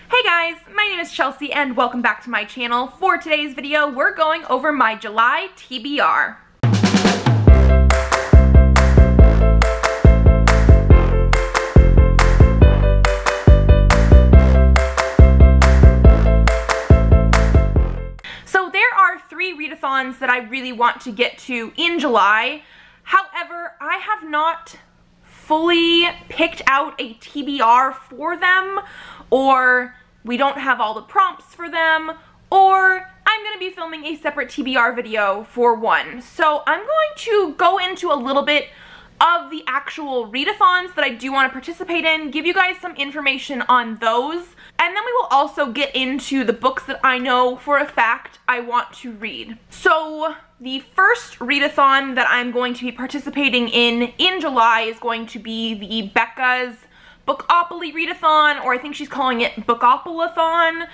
Hey guys, my name is Chelsea and welcome back to my channel. For today's video, we're going over my July TBR. So there are 3 readathons that I really want to get to in July. However, I have not fully picked out a TBR for them, or we don't have all the prompts for them, or I'm going to be filming a separate TBR video for one. So I'm going to go into a little bit of the actual readathons that I do want to participate in, give you guys some information on those, and then we will also get into the books that I know for a fact I want to read. So the first readathon that I'm going to be participating in July is going to be the Becca's Bookopoly readathon, or I think she's calling it Bookopolathon.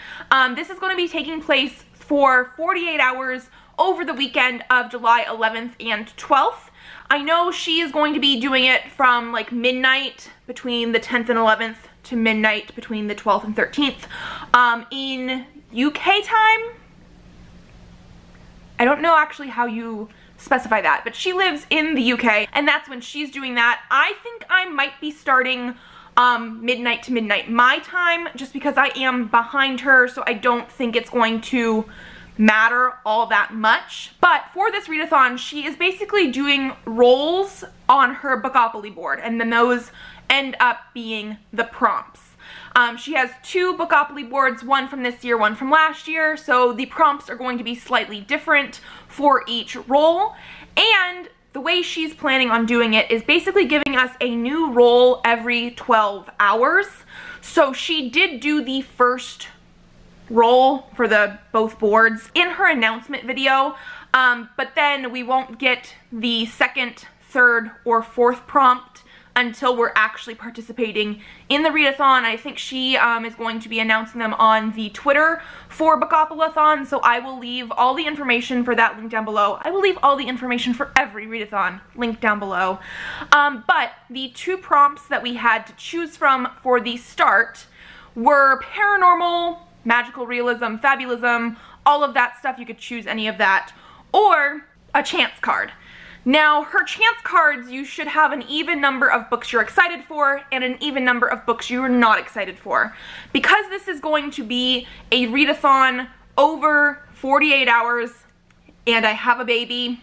This is going to be taking place for 48 hours over the weekend of July 11th and 12th. I know she is going to be doing it from like midnight between the 10th and 11th to midnight between the 12th and 13th in UK time. I don't know actually how you specify that, but she lives in the UK and that's when she's doing that. I think I might be starting midnight to midnight my time, just because I am behind her, so I don't think it's going to matter all that much. But for this readathon, she is basically doing rolls on her Bookopoly board, and then those end up being the prompts. She has 2 Bookopoly boards, one from this year, one from last year, so the prompts are going to be slightly different for each roll, and the way she's planning on doing it is basically giving us a new roll every 12 hours. So she did do the first roll for both boards in her announcement video, but then we won't get the second, third, or fourth prompt until we're actually participating in the readathon. I think she is going to be announcing them on the Twitter for Bookopolathon, so I will leave all the information for that linked down below. I will leave all the information for every readathon linked down below. But the 2 prompts that we had to choose from for the start were paranormal, magical realism, fabulism, all of that stuff. You could choose any of that, or a chance card. Now, her chance cards, you should have an even number of books you're excited for and an even number of books you're not excited for. Because this is going to be a readathon over 48 hours, and I have a baby,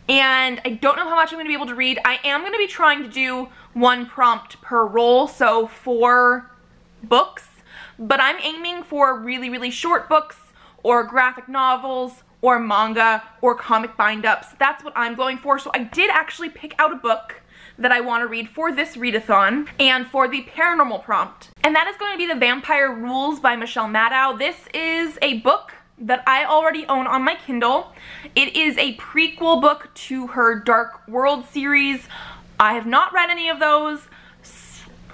and I don't know how much I'm going to be able to read, I am going to be trying to do 1 prompt per roll, so 4 books, but I'm aiming for really, really short books, or graphic novels, or manga, or comic bind-ups. That's what I'm going for. So I did actually pick out a book that I want to read for this readathon and for the paranormal prompt. And that is going to be The Vampire Rules by Michelle Maddow. This is a book that I already own on my Kindle. It is a prequel book to her Dark World series. I have not read any of those.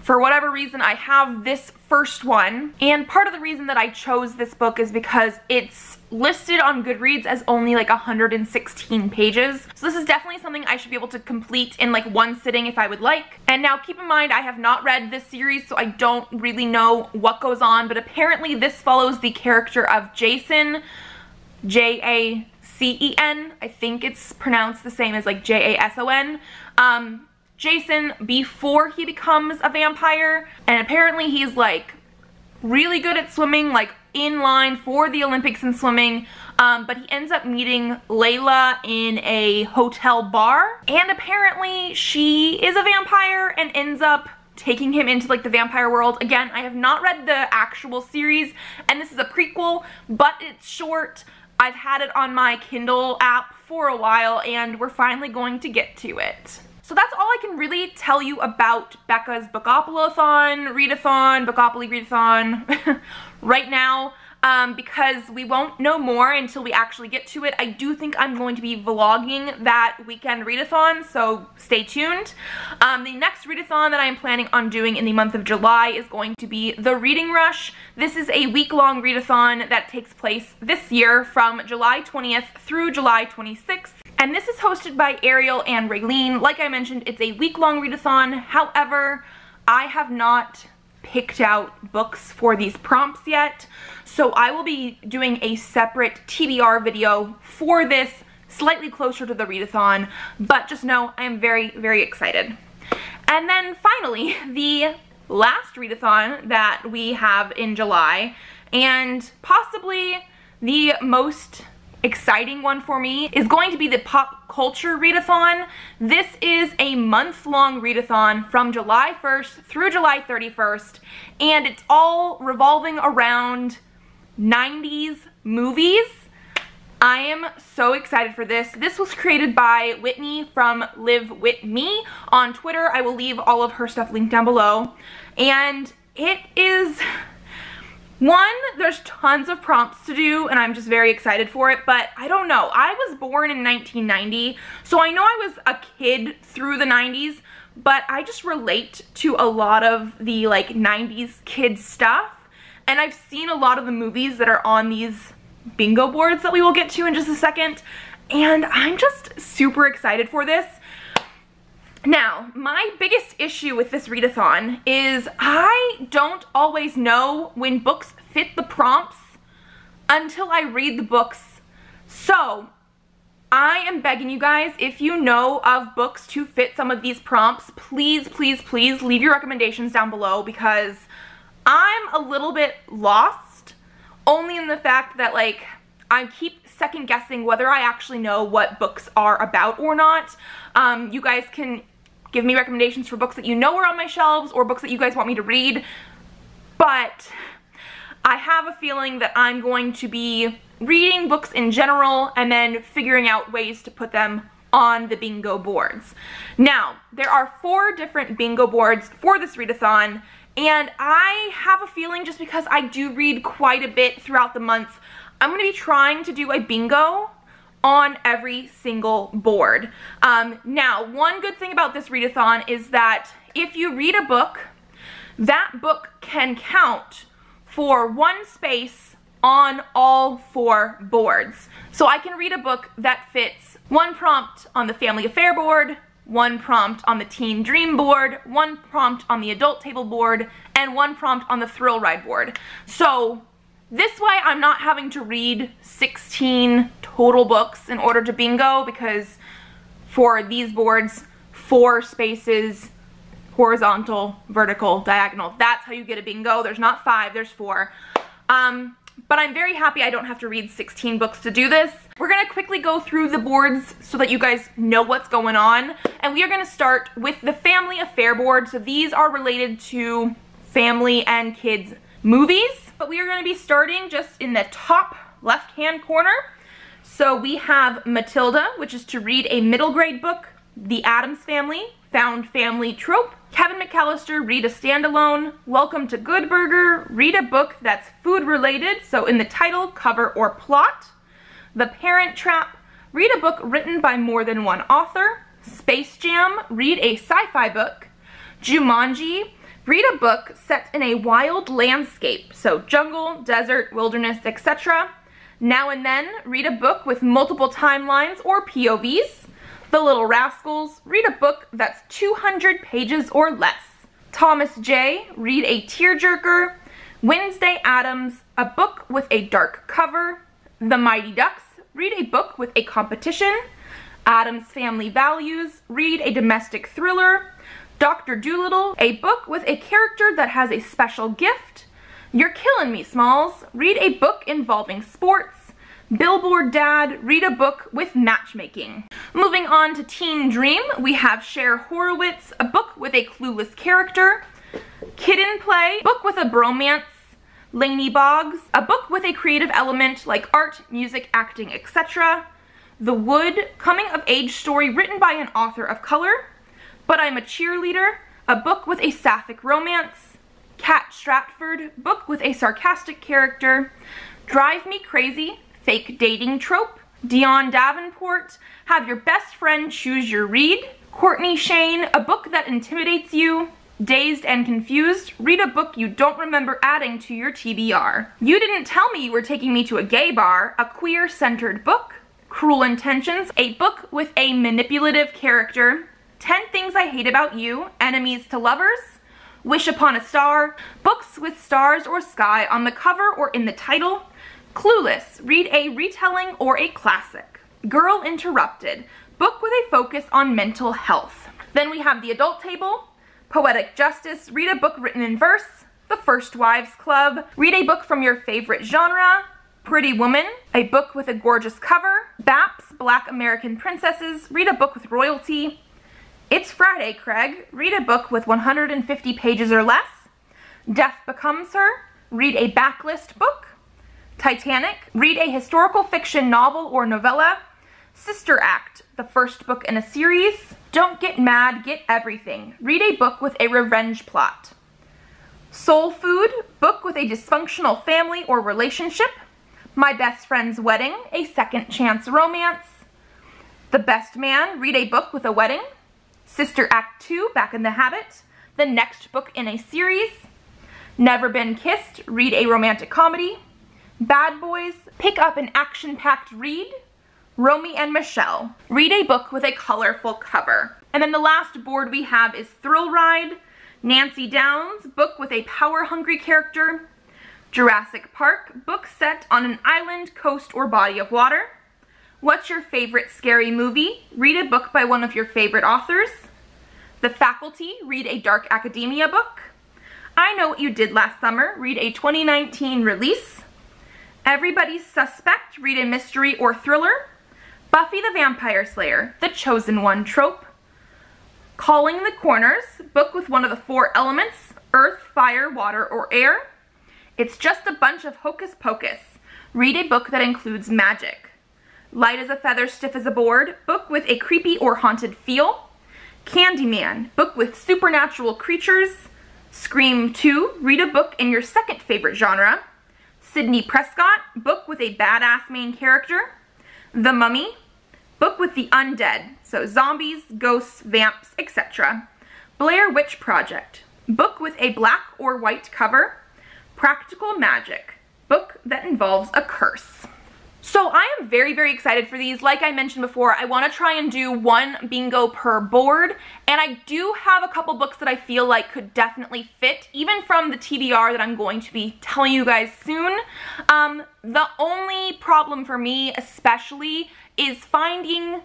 For whatever reason, I have this first one, and part of the reason that I chose this book is because it's listed on Goodreads as only like 116 pages. So this is definitely something I should be able to complete in like 1 sitting if I would like. And now keep in mind, I have not read this series, so I don't really know what goes on, but apparently this follows the character of Jason, J-A-C-E-N. I think it's pronounced the same as like J-A-S-O-N. Jason before he becomes a vampire, and apparently he's like really good at swimming, like in line for the Olympics in swimming, but he ends up meeting Layla in a hotel bar, and apparently she is a vampire and ends up taking him into like the vampire world. Again, I have not read the actual series, and this is a prequel, but it's short. I've had it on my Kindle app for a while, and we're finally going to get to it. So that's all I can really tell you about Becca's Bookopolathon, readathon, Bookopoly readathon right now, because we won't know more until we actually get to it. I do think I'm going to be vlogging that weekend readathon, so stay tuned. The next readathon that I'm planning on doing in the month of July is going to be The Reading Rush. This is a week-long readathon that takes place this year from July 20th through July 26th. And this is hosted by Ariel and Raylene. Like I mentioned, it's a week-long readathon. However, I have not picked out books for these prompts yet, so I will be doing a separate TBR video for this, slightly closer to the readathon, but just know I am very, very excited. And then finally, the last readathon that we have in July, and possibly the most exciting one for me, is going to be the pop culture readathon. This is a month-long readathon from July 1st through July 31st, and it's all revolving around 90s movies. I am so excited for this. This was created by Whitney from Live With Me on Twitter. I will leave all of her stuff linked down below. And it is, one, there's tons of prompts to do, and I'm just very excited for it, but I don't know. I was born in 1990, so I know I was a kid through the 90s, but I just relate to a lot of the like 90s kids stuff, and I've seen a lot of the movies that are on these bingo boards that we will get to in just a second, and I'm just super excited for this. Now, my biggest issue with this readathon is I don't always know when books fit the prompts until I read the books. So, I am begging you guys, if you know of books to fit some of these prompts, please, please, please leave your recommendations down below, because I'm a little bit lost, only in the fact that like I keep second guessing whether I actually know what books are about or not. You guys can give me recommendations for books that you know are on my shelves or books that you guys want me to read, but I have a feeling that I'm going to be reading books in general and then figuring out ways to put them on the bingo boards. Now, there are 4 different bingo boards for this readathon, and I have a feeling, just because I do read quite a bit throughout the month, I'm going to be trying to do a bingo on every single board. Now, one good thing about this readathon is that if you read a book, that book can count for 1 space on all 4 boards. So I can read a book that fits 1 prompt on the family affair board, 1 prompt on the teen dream board, 1 prompt on the adult table board, and 1 prompt on the thrill ride board. So this way I'm not having to read 16 total books in order to bingo, because for these boards, 4 spaces, horizontal, vertical, diagonal. That's how you get a bingo. There's not 5, there's 4. But I'm very happy I don't have to read 16 books to do this. We're gonna quickly go through the boards so that you guys know what's going on. And we are gonna start with the family affair board. So these are related to family and kids movies. But we are gonna be starting just in the top left-hand corner. So we have Matilda, which is to read a middle grade book. The Addams Family, found family trope. Kevin McAllister, read a standalone. Welcome to Good Burger, read a book that's food related, so in the title, cover, or plot. The Parent Trap, read a book written by more than 1 author. Space Jam, read a sci-fi book. Jumanji, read a book set in a wild landscape, so jungle, desert, wilderness, etc. Now and Then, read a book with multiple timelines or POVs. The Little Rascals, read a book that's 200 pages or less. Thomas J., read a tearjerker. Wednesday Addams, a book with a dark cover. The Mighty Ducks, read a book with a competition. Addams Family Values, read a domestic thriller. Dr. Dolittle, a book with a character that has a special gift. You're Killing Me, Smalls, read a book involving sports. Billboard Dad, read a book with matchmaking. Moving on to Teen Dream, we have Cher Horowitz, a book with a clueless character. Kid & Play, book with a bromance. Lainey Boggs, a book with a creative element like art, music, acting, etc. The Wood, coming of age story written by an author of color. But I'm a Cheerleader, a book with a sapphic romance. Kat Stratford, book with a sarcastic character. Drive Me Crazy, fake dating trope. Dion Davenport, have your best friend choose your read. Courtney Shane, a book that intimidates you. Dazed and Confused, read a book you don't remember adding to your TBR. You Didn't Tell Me You Were Taking Me to a Gay Bar, a queer-centered book. Cruel Intentions, a book with a manipulative character. 10 Things I Hate About You, Enemies to Lovers. Wish Upon a Star, books with stars or sky on the cover or in the title. Clueless, read a retelling or a classic. Girl Interrupted, book with a focus on mental health. Then we have the adult table. Poetic Justice, read a book written in verse. The First Wives Club, read a book from your favorite genre. Pretty Woman, a book with a gorgeous cover. Baps, Black American Princesses, read a book with royalty. It's Friday, Craig, read a book with 150 pages or less. Death Becomes Her, read a backlist book. Titanic, read a historical fiction novel or novella. Sister Act, the first book in a series. Don't Get Mad, Get Everything, read a book with a revenge plot. Soul Food, book with a dysfunctional family or relationship. My Best Friend's Wedding, a second chance romance. The Best Man, read a book with a wedding. Sister Act 2, Back in the Habit, the next book in a series. Never Been Kissed, read a romantic comedy. Bad Boys, pick up an action-packed read. Romy and Michelle, read a book with a colorful cover. And then the last board we have is Thrill Ride. Nancy Downs, book with a power-hungry character. Jurassic Park, book set on an island, coast, or body of water. What's your favorite scary movie? Read a book by one of your favorite authors. The Faculty, read a dark academia book. I Know What You Did Last Summer, read a 2019 release. Everybody's Suspect, read a mystery or thriller. Buffy the Vampire Slayer, the Chosen One trope. Calling the Corners, book with one of the 4 elements, earth, fire, water, or air. It's Just a Bunch of Hocus Pocus, read a book that includes magic. Light as a Feather, Stiff as a Board, book with a creepy or haunted feel. Candyman, book with supernatural creatures. Scream 2, read a book in your second favorite genre. Sidney Prescott, book with a badass main character. The Mummy, book with the undead, so zombies, ghosts, vamps, etc. Blair Witch Project, book with a black or white cover. Practical Magic, book that involves a curse. So I am very, very excited for these. Like I mentioned before, I want to try and do 1 bingo per board, and I do have a couple books that I feel like could definitely fit, even from the TBR that I'm going to be telling you guys soon. The only problem for me especially is finding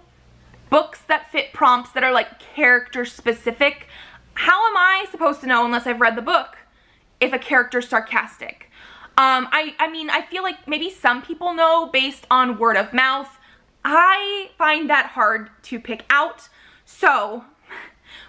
books that fit prompts that are like character specific. How am I supposed to know, unless I've read the book, if a character's sarcastic? I mean, I feel like maybe some people know based on word of mouth. I find that hard to pick out. So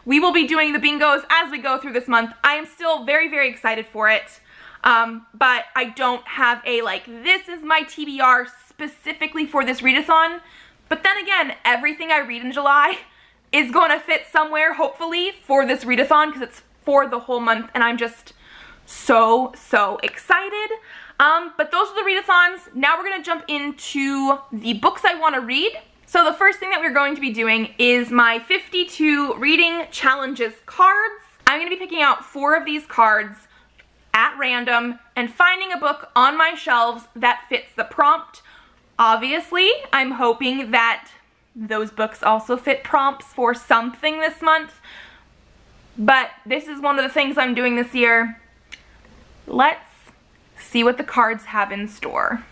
we will be doing the bingos as we go through this month. I am still very, very excited for it. But I don't have a, like, this is my TBR specifically for this readathon. But then again, everything I read in July is going to fit somewhere, hopefully, for this readathon, because it's for the whole month, and I'm just so excited. But those are the readathons. Now we're going to jump into the books I want to read. So the first thing that we're going to be doing is my 52 reading challenges cards. I'm going to be picking out 4 of these cards at random and finding a book on my shelves that fits the prompt. Obviously, I'm hoping that those books also fit prompts for something this month, but this is one of the things I'm doing this year. Let's see what the cards have in store.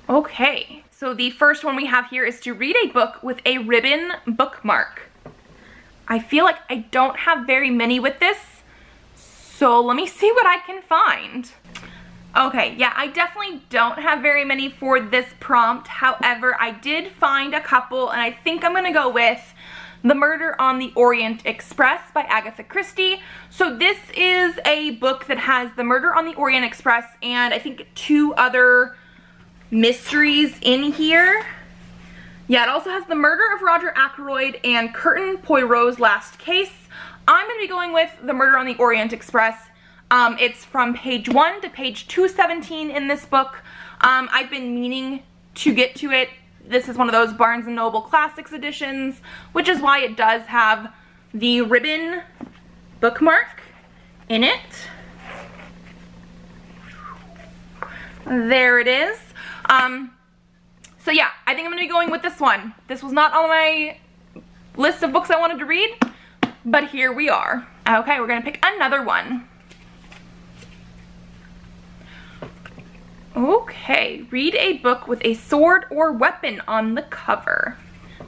Okay, so the first one we have here is to read a book with a ribbon bookmark. I feel like I don't have very many with this, so let me see what I can find. Okay, yeah, I definitely don't have very many for this prompt. However, I did find a couple, and I think I'm gonna go with The Murder on the Orient Express by Agatha Christie. So this is a book that has The Murder on the Orient Express and I think 2 other mysteries in here. Yeah, it also has The Murder of Roger Ackroyd and Curtin Poirot's Last Case. I'm going to be going with The Murder on the Orient Express. It's from page 1 to page 217 in this book. I've been meaning to get to it. This is one of those Barnes & Noble Classics editions, which is why it does have the ribbon bookmark in it. There it is. So yeah, I think I'm going to be going with this one. This was not on my list of books I wanted to read, but here we are. Okay, we're gonna pick another one. Okay, read a book with a sword or weapon on the cover.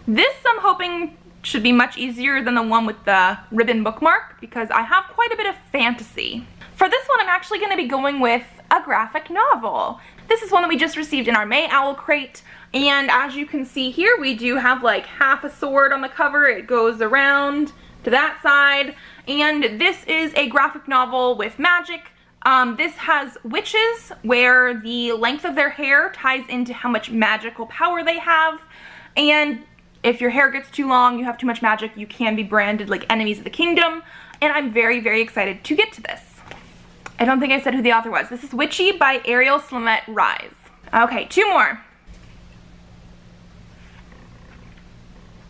This I'm hoping should be much easier than the one with the ribbon bookmark because I have quite a bit of fantasy. For this one, I'm actually going to be going with a graphic novel. This is one that we just received in our May Owl crate, and as you can see here, we do have like half a sword on the cover. It goes around to that side, and this is a graphic novel with magic. This has witches where the length of their hair ties into how much magical power they have, and if your hair gets too long, you have too much magic, you can be branded like enemies of the kingdom, and I'm very, very excited to get to this. I don't think I said who the author was. This is Witchy by Ariel Slamet Rise. Okay, 2 more.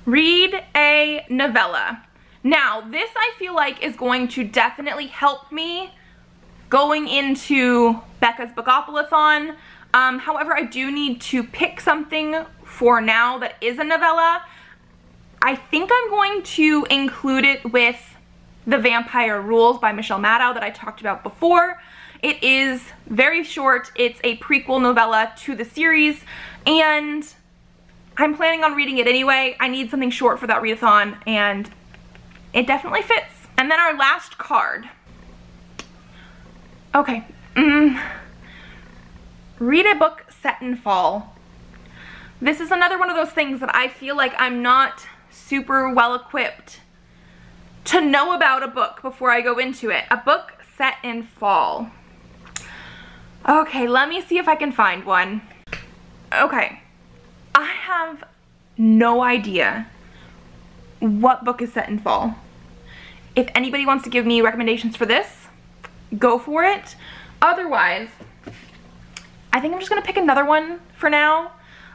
Read a novella. Now, this I feel like is going to definitely help me going into Becca's Bookopoly-thon. However, I do need to pick something for now that is a novella. I think I'm going to include it with The Vampire Rules by Michelle Maddow that I talked about before. It is very short. It's a prequel novella to the series, and I'm planning on reading it anyway. I need something short for that readathon, and it definitely fits. And then our last card. Okay. Read a book set in fall. This is another one of those things that I feel like I'm not super well equipped to know about a book before I go into it. A book set in fall. Okay, let me see if I can find one. Okay, I have no idea what book is set in fall. If anybody wants to give me recommendations for this, go for it. Otherwise, I think I'm just gonna pick another one for now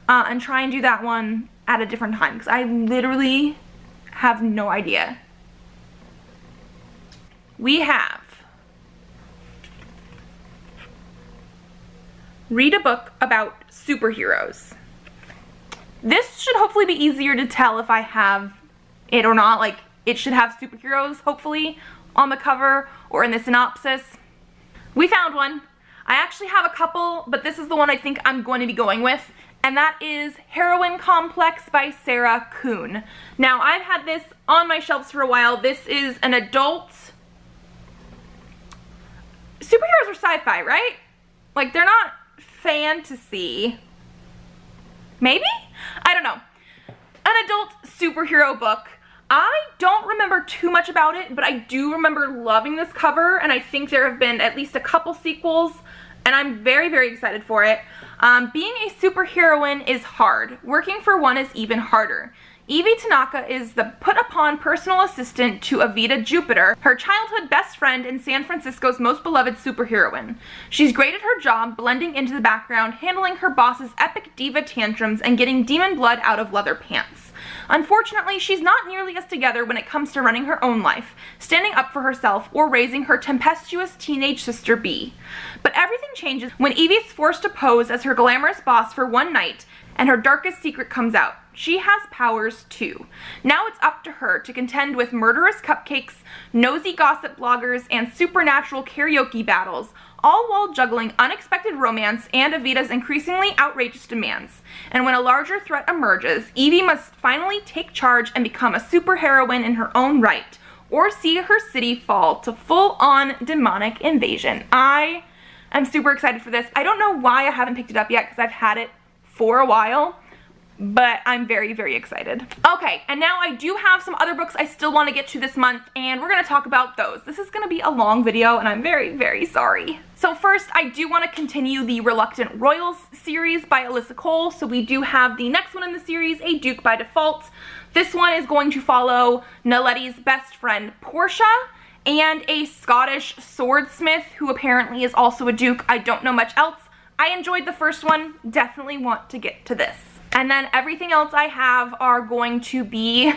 and try and do that one at a different time because I literally have no idea. We have read a book about superheroes. This should hopefully be easier to tell if I have it or not. Like, it should have superheroes, hopefully, on the cover or in the synopsis. We found one. I actually have a couple, but this is the one I think I'm going to be going with, and that is Heroine Complex by Sarah Kuhn. Now, I've had this on my shelves for a while. This is an adult. Superheroes are sci-fi, right? Like, they're not fantasy. Maybe? I don't know. An adult superhero book. I don't remember too much about it, but I do remember loving this cover, and I think there have been at least a couple sequels, and I'm very, very excited for it. Being a superheroine is hard. Working for one is even harder. Evie Tanaka is the put-upon personal assistant to Avita Jupiter, her childhood best friend and San Francisco's most beloved superheroine. She's great at her job, blending into the background, handling her boss's epic diva tantrums, and getting demon blood out of leather pants. Unfortunately, she's not nearly as together when it comes to running her own life, standing up for herself, or raising her tempestuous teenage sister Bee. But everything changes when Evie's forced to pose as her glamorous boss for one night, and her darkest secret comes out. She has powers too. Now it's up to her to contend with murderous cupcakes, nosy gossip bloggers, and supernatural karaoke battles, all while juggling unexpected romance and Avita's increasingly outrageous demands. And when a larger threat emerges, Evie must finally take charge and become a superheroine in her own right, or see her city fall to full-on demonic invasion. I am super excited for this. I don't know why I haven't picked it up yet because I've had it for a while, but I'm very, very excited. Okay, and now I do have some other books I still want to get to this month, and we're going to talk about those. This is going to be a long video, and I'm very, very sorry. So first, I do want to continue the Reluctant Royals series by Alyssa Cole. So we do have the next one in the series, A Duke by Default. This one is going to follow Naletti's best friend, Portia, and a Scottish swordsmith who apparently is also a duke. I don't know much else. I enjoyed the first one, definitely want to get to this. And then everything else I have are going to be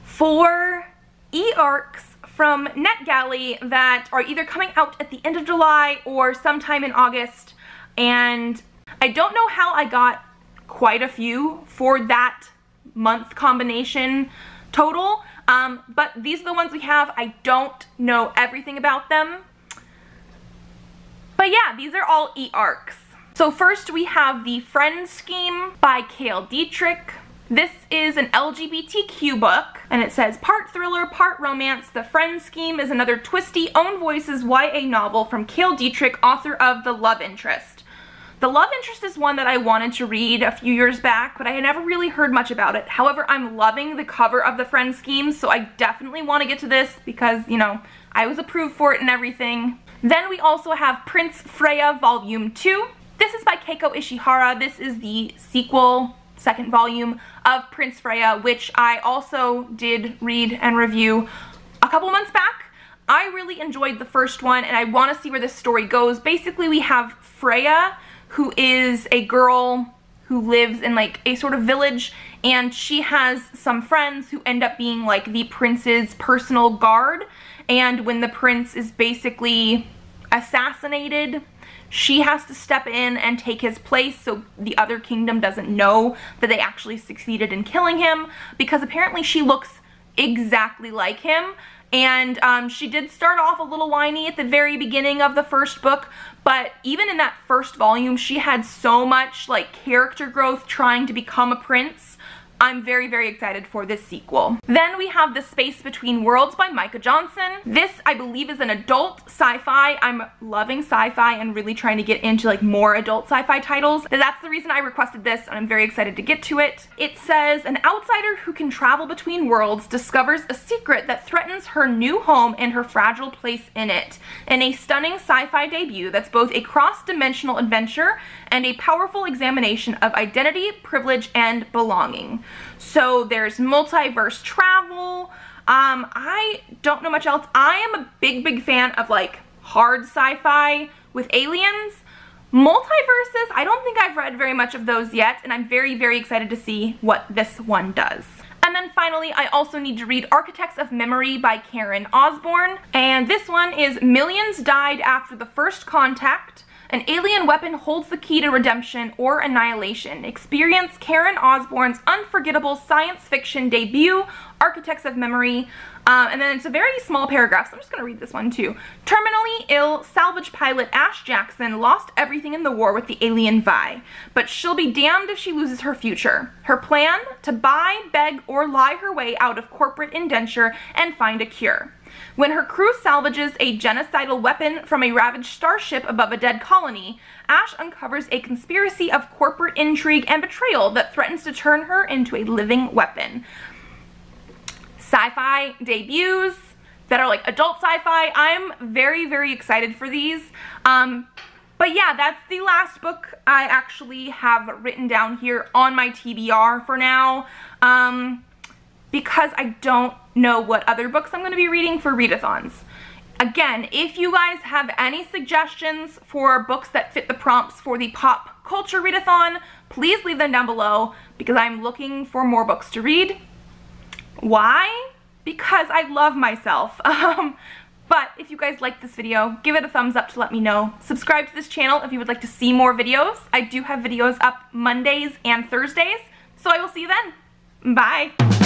4 e-arcs from NetGalley that are either coming out at the end of July or sometime in August. And I don't know how I got quite a few for that month combination total. But these are the ones we have. I don't know everything about them. But yeah, these are all e-arcs. So first we have The Friend Scheme by Cale Dietrich. This is an LGBTQ book, and it says, part thriller, part romance, The Friend Scheme is another twisty, own voices YA novel from Cale Dietrich, author of The Love Interest. The Love Interest is one that I wanted to read a few years back, but I had never really heard much about it. However, I'm loving the cover of The Friend Scheme, so I definitely want to get to this because, you know, I was approved for it and everything. Then we also have Prince Freya Volume 2. This is by Keiko Ishihara. This is the sequel, second volume of Prince Freya, which I also did read and review a couple months back. I really enjoyed the first one, and I want to see where this story goes. Basically, we have Freya, who is a girl who lives in like a sort of village, and she has some friends who end up being like the prince's personal guard, and when the prince is basically assassinated, she has to step in and take his place so the other kingdom doesn't know that they actually succeeded in killing him, because apparently she looks exactly like him. And she did start off a little whiny at the very beginning of the first book, but even in that first volume, she had so much like character growth trying to become a prince. I'm very, very excited for this sequel. Then we have The Space Between Worlds by Micah Johnson. This, I believe, is an adult sci-fi. I'm loving sci-fi and really trying to get into like more adult sci-fi titles. That's the reason I requested this, and I'm very excited to get to it. It says, an outsider who can travel between worlds discovers a secret that threatens her new home and her fragile place in it, in a stunning sci-fi debut that's both a cross-dimensional adventure and a powerful examination of identity, privilege, and belonging. So there's multiverse travel. I don't know much else. I am a big fan of like hard sci-fi with aliens. Multiverses, I don't think I've read very much of those yet, and I'm very excited to see what this one does. And then finally, I also need to read Architects of Memory by Karen Osborne. And this one is millions died after the first contact. An alien weapon holds the key to redemption or annihilation. Experience Karen Osborne's unforgettable science fiction debut, Architects of Memory. And then it's a very small paragraph, so I'm just going to read this one too. Terminally ill salvage pilot Ash Jackson lost everything in the war with the alien Vi, but she'll be damned if she loses her future. Her plan? To buy, beg, or lie her way out of corporate indenture and find a cure. When her crew salvages a genocidal weapon from a ravaged starship above a dead colony, Ash uncovers a conspiracy of corporate intrigue and betrayal that threatens to turn her into a living weapon. Sci-fi debuts that are like adult sci-fi. I'm very excited for these. But yeah, that's the last book I actually have written down here on my TBR for now. Because I don't know what other books I'm going to be reading for readathons. Again, if you guys have any suggestions for books that fit the prompts for the pop culture readathon, please leave them down below, because I'm looking for more books to read. Why? Because I love myself. But if you guys like this video, give it a thumbs up to let me know. Subscribe to this channel if you would like to see more videos. I do have videos up Mondays and Thursdays, so I will see you then. Bye!